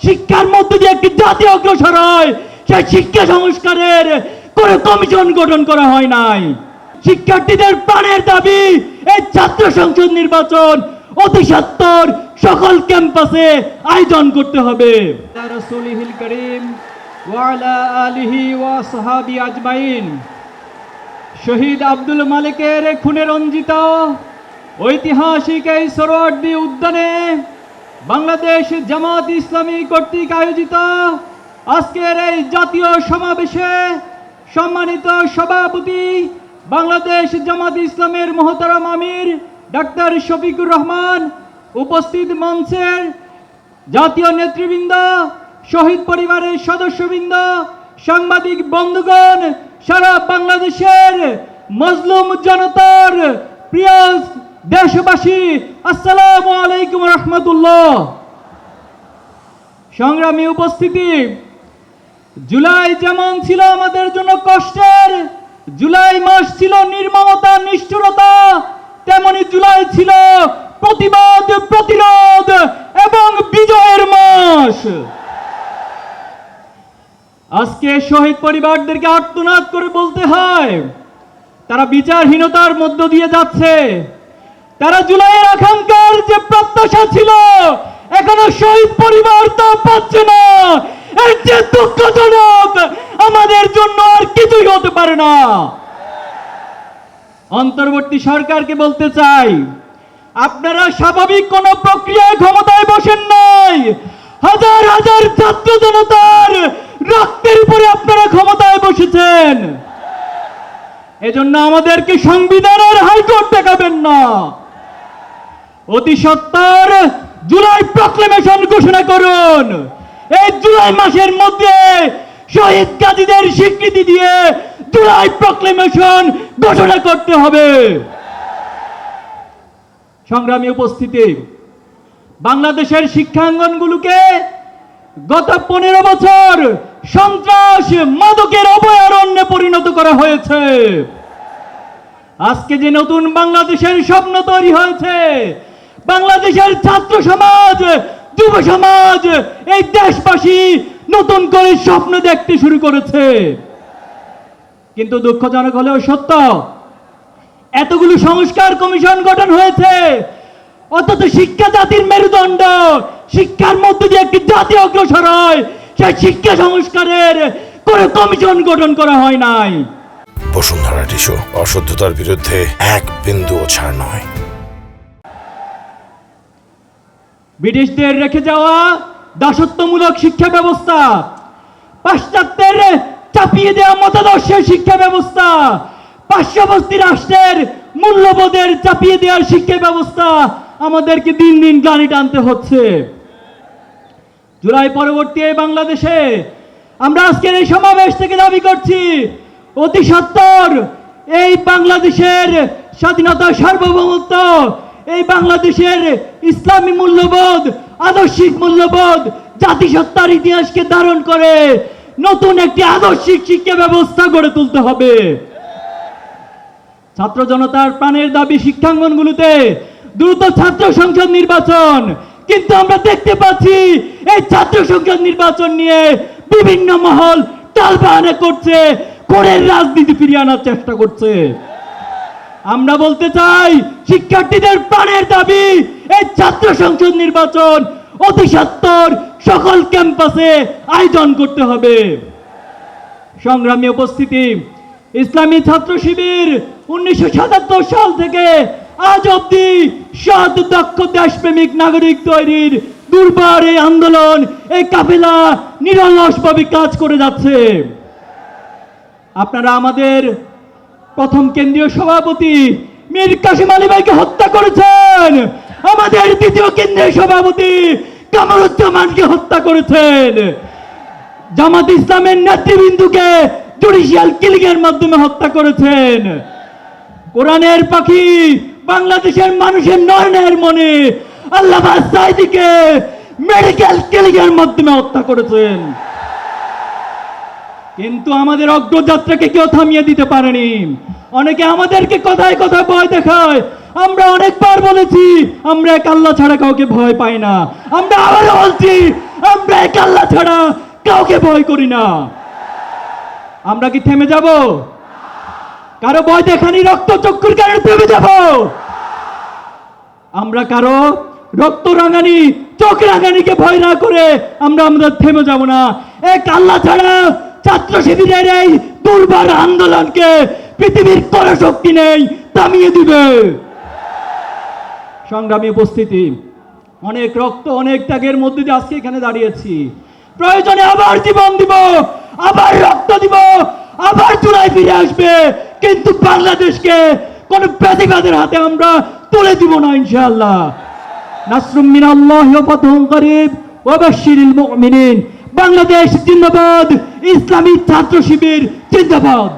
শিক্ষার মধ্য দিয়ে একটি জাতি অগ্রসর হয়, সেই শিক্ষা সংস্কারের কোনো কমিশন গঠন করা হয় নাই। শিক্ষার্থীদের প্রাণের দাবি এই ছাত্র সংসদ নির্বাচন অতি সত্বর সকল ক্যাম্পাসে আয়োজন করতে হবে। রাসূলিল কারীম ওয়া আলা আলিহি ওয়া সাহাবি আজমাইন। শহীদ আব্দুল মালিকের খুনে রঞ্জিত ঐতিহাসিক এই সোহরাওয়ার্দী উদ্যানে বাংলাদেশ জামাত ইসলামী কর্তৃক আয়োজিত আজকের এই জাতীয় সমাবেশে সম্মানিত সভাপতি বাংলাদেশ জামাত ইসলামের মহতারাম আমির ডাক্তার শফিকুর রহমান, উপস্থিত মঞ্চের জাতীয় নেতৃবৃন্দ, শহীদ পরিবারের সদস্যবৃন্দ, সাংবাদিক বন্ধুগণ, সারা বাংলাদেশের মজলুম জনতার প্রিয় দেশবাসী, আসসালামু আলাইকুম রহমতুল্লাহ। সংগ্রামী উপস্থিতি, জুলাই যেমন ছিল আমাদের জন্য কষ্টের, জুলাই মাস ছিল নির্মমতা নিষ্ঠুরতা, তেমনি জুলাই ছিল প্রতিবাদ, প্রতিরোধ এবং বিজয়ের মাস। আজকে শহীদ পরিবারদেরকে আর্তনাদ করে বলতে হয়, তারা বিচারহীনতার মধ্য দিয়ে যাচ্ছে। তারা জুলাইয়ের আকাঙ্ক্ষার যে প্রত্যাশা ছিল, এখনো শহীদ পরিবার তা পাচ্ছে না। এর যে দুঃখজনক, আমাদের জন্য আর কিছুই হতে পারে না। অন্তর্বর্তী সরকারকে বলতে চাই, আপনারা স্বাভাবিক কোন প্রক্রিয়ায় ক্ষমতায় বসেন নাই। হাজার হাজার ছাত্র জনতার রক্তের উপরে আপনারা ক্ষমতায় বসেছেন। এজন্য আমাদেরকে সংবিধানের হাইকোর্ট দেখাবেন না। অতি সত্বর জুলাই প্রক্লেমেশন ঘোষণা করুন। এই জুলাই মাসের মধ্যে শহীদ গাজীদের স্বীকৃতি দিয়ে জুলাই প্রক্লেমেশন ঘোষণা করতে হবে। সংগ্রামী উপস্থিতি, বাংলাদেশের শিক্ষাঙ্গনগুলোকে গত 15 বছর সন্ত্রাস মাদকের অভয়ারণ্যে পরিণত করা হয়েছে। আজকে যে নতুন বাংলাদেশের স্বপ্ন তৈরি হয়েছে, বাংলাদেশের ছাত্র সমাজ, যুব সমাজ, এই দেশবাসী নতুন করে স্বপ্ন দেখতে শুরু করেছে। কিন্তু দুঃখজনক হলেও সত্য, এতগুলো সংস্কার কমিশন গঠন হয়েছে, অথচ শিক্ষা জাতির মেরুদণ্ড, শিক্ষার মধ্য দিয়ে একটি জাতি অগ্রসর হয়, সেই শিক্ষা সংস্কারের কোনো কমিশন গঠন করা হয় নাই। বসুন্ধরা টিস্যু, অশুদ্ধতার বিরুদ্ধে এক বিন্দুও ছাড় নয়। ব্রিটিশদের রেখে যাওয়া দাসত্বমূলক শিক্ষা ব্যবস্থা, পাশ্চাত্যের চাপিয়ে দেওয়া মতাদর্শের শিক্ষা ব্যবস্থা, পার্শ্ববর্তী রাষ্ট্রের মূল্যবোধের চাপিয়ে দেওয়ার শিক্ষা ব্যবস্থা আমাদেরকে দিন দিন গ্লানি টানতে হচ্ছে। জুলাই পরবর্তী বাংলাদেশে আমরা আজকের এই সমাবেশ থেকে দাবি করছি, অতি সত্বর এই বাংলাদেশের স্বাধীনতা, সার্বভৌমত্ব, এই বাংলাদেশের ইসলামী মূল্যবোধ, আদর্শিক মূল্যবোধ, জাতিসত্তার ইতিহাসকে ধারণ করে নতুন একটি আদর্শিক শিক্ষা ব্যবস্থা গড়ে তুলতে হবে। ছাত্র জনতার প্রাণের দাবি শিক্ষাঙ্গনগুলোতে দ্রুত ছাত্র সংসদ নির্বাচন। কিন্তু আমরা দেখতে পাচ্ছি এই ছাত্র সংসদ নির্বাচন নিয়ে বিভিন্ন মহল টালবাহানা করছে, কোরের রাজনীতি ফিরিয়ে আনার চেষ্টা করছে। আমরা বলতে চাই, শিক্ষার্থীদের প্রাণের দাবি এই ছাত্র সংসদ নির্বাচন অতি সত্বর সকল ক্যাম্পাসে আয়োজন করতে হবে। সংগ্রামী উপস্থিতি, ইসলামী ছাত্র শিবির 1977 সাল থেকে আজ অব্দি সৎ, দক্ষ, দেশপ্রেমিক নাগরিক তৈরির দুর্বার এই আন্দোলন, এই কাফেলা নিরলসভাবে কাজ করে যাচ্ছে। আপনারা আমাদের প্রথম কেন্দ্রীয় সভাপতি মীর কাসেম আলী ভাইকে হত্যা করেছেন, আমাদের দ্বিতীয় কেন্দ্রীয় সভাপতি কামরুজ্জামানকে হত্যা করেছেন, জামাত ইসলামের নেতৃবৃন্দকে জুডিশিয়াল কিলিং এর মাধ্যমে হত্যা করেছেন। কোরআনের পাখি, বাংলাদেশের মানুষের নয়নের মনে আল্লামা সাঈদীকে মেডিকেল কিলিং এর মাধ্যমে হত্যা করেছেন। কিন্তু আমাদের অগ্রযাত্রাকে কেউ থামিয়ে দিতে পারেনি। অনেকে আমাদেরকে কথায় কথায় ভয় দেখায়। আমরা অনেকবার বলেছি, আমরা এক আল্লাহ ছাড়া কাউকে ভয় পাই না। আমরা আবারও বলছি, আমরা এক আল্লাহ ছাড়া কাউকে ভয় করি না। আমরা কি থেমে যাব? কারো ভয় দেখানি রক্ত চক্ষুর কারণে থেমে যাব? আমরা কারো রক্ত রাঙানি চোখ রাঙানিকে ভয় না করে আমরা থেমে যাব না। এক আল্লাহ ছাড়া ছাত্র শিবিরের এই দুর্বার আন্দোলনকে পৃথিবীর কোনো শক্তি নেই থামিয়ে দিবে। সংগ্রামী উপস্থিতি, অনেক রক্ত অনেক ত্যাগের মধ্যে দিয়ে আজকে এখানে দাঁড়িয়েছি। প্রয়োজনে আবার জীবন দিব, আবার রক্ত দিব, আবার চূড়ায় ফিরে আসবে, কিন্তু বাংলাদেশকে কোন প্রতিবাদের হাতে আমরা তুলে দিব না ইনশাআল্লাহ। নাসরুম মিনাল্লাহি ওয়া ফাতহুন করিব ওয়া বাশশিরিল মুমিনিন। বাংলাদেশ জিন্দাবাদ, ইসলামী ছাত্র শিবির জিন্দাবাদ।